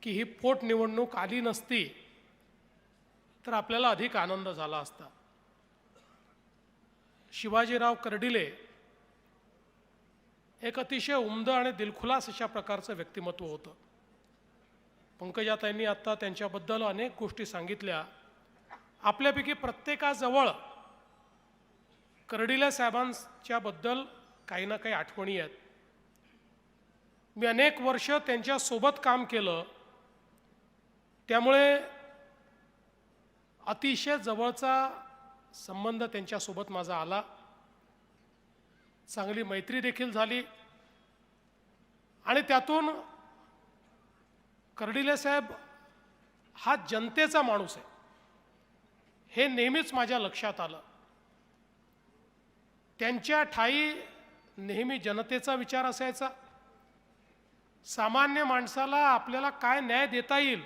की ही पोटनिवडणूक आली नसती तर आपल्याला अधिक आनंद झाला असता। शिवाजीराव कर्डिले एक अतिशय उमदं आणि दिलखुलास अशा प्रकारचं व्यक्तिमत्व होतं। पंकजाताईंनी आता त्यांच्याबद्दल अनेक गोष्टी सांगितल्या। आपल्यापैकी प्रत्येकाजवळ कर्डिले साहेबांच्या बद्दल काही ना काही आठवणी आहेत। मी अनेक वर्ष त्यांच्यासोबत काम केलं, त्यामुळे अतिशय जवळचा संबंध त्यांच्यासोबत माझा आला। चांगली मैत्री देखील झाली आणि त्यातून कर्डिले साहेब हा जनतेचा माणूस आहे हे नेहमीच माझ्या लक्षात आलं। त्यांच्या ठाई नेहमी जनतेचा विचार असायचा। सामान्य माणसाला आपल्याला काय न्याय देता येईल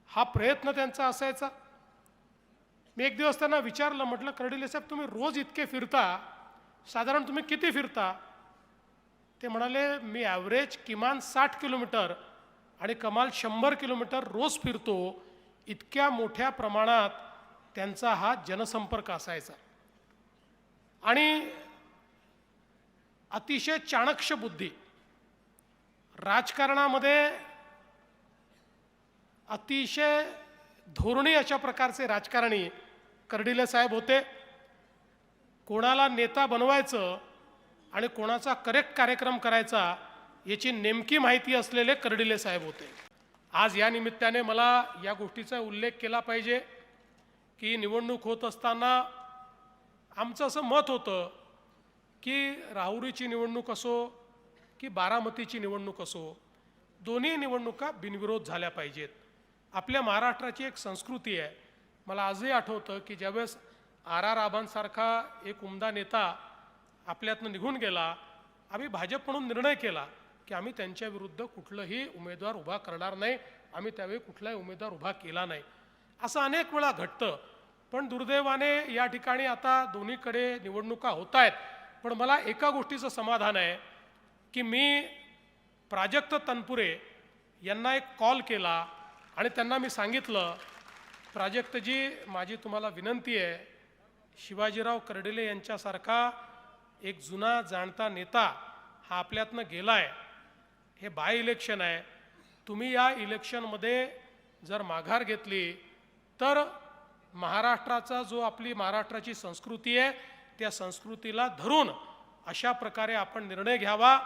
हा प्रयत्न त्यांचा असायचा। मी एक दिवस त्यांना विचारलं, म्हटलं कर्डिले साहेब तुम्ही रोज इतके फिरता, साधारण तुम्ही किती फिरता? ते म्हणाले मी ॲव्हरेज किमान 60 किलोमीटर आणि कमाल 100 किलोमीटर रोज फिरतो। इतक्या मोठ्या प्रमाणात त्यांचा हा जनसंपर्क असायचा आणि अतिशय चाणक्ष बुद्धी। राजकारणामध्ये अतिशय धोरणी अशा प्रकारचे राजकारणी कर्डिले साहेब होते। कोणाला नेता बनवायचं आणि कोणाचा करेक्ट कार्यक्रम करायचा याची नेमकी माहिती असलेले कर्डिले साहेब होते। आज या निमित्ताने मला या गोष्टीचा उल्लेख केला पाहिजे की निवडणूक होत असताना आमचं असं मत होतं की राहुरीची निवडणूक असो की बारामतीची निवडणूक असो, दोन्ही निवडणुका बिनविरोध झाल्या पाहिजेत। आपल्या महाराष्ट्राची एक संस्कृती आहे। मला आजही आठवतं की ज्यावेळेस आर आबांसारखा एक उमदा नेता आपल्यातनं निघून गेला, आम्ही भाजप म्हणून निर्णय केला की आम्ही त्यांच्या विरुद्ध कुठलाही उमेदवार उभा करणार नाही। आम्ही त्यावेळी कुठलाही उमेदवार उभा केला नाही। असं अनेक वेळा घडतं, पण दुर्दैवाने या ठिकाणी आता दोन्हीकडे निवडणुका होत आहेत। पण मला एका गोष्टीचं समाधान आहे की मी प्राजक्त तनपुरे यांना एक कॉल केला आणि त्यांना मी सांगितलं, प्राजक्तजी माझी तुम्हाला विनंती आहे, शिवाजीराव कर्डिले यांच्यासारखा एक जुना जाणता नेता हा आपल्यातनं गेला आहे। हे बाय इलेक्शन आहे, तुम्ही या इलेक्शनमध्ये जर माघार घेतली तर महाराष्ट्राचा जो आपली महाराष्ट्राची संस्कृती आहे त्या संस्कृतीला धरून अशा प्रकारे आपण निर्णय घ्यावा।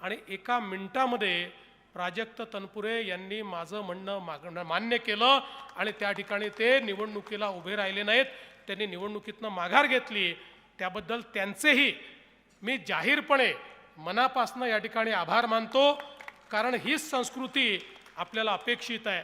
आणि एका मिनिटामध्ये प्राजक्त तनपुरे यांनी माझं म्हणणं मान्य केलं आणि त्या ठिकाणी ते निवडणुकीला उभे राहिले नाहीत, त्यांनी निवडणुकीतनं माघार घेतली। त्याबद्दल त्यांचेही मी जाहीरपणे मनापासून या ठिकाणी आभार मानतो, कारण हीच संस्कृती आपल्याला अपेक्षित आहे।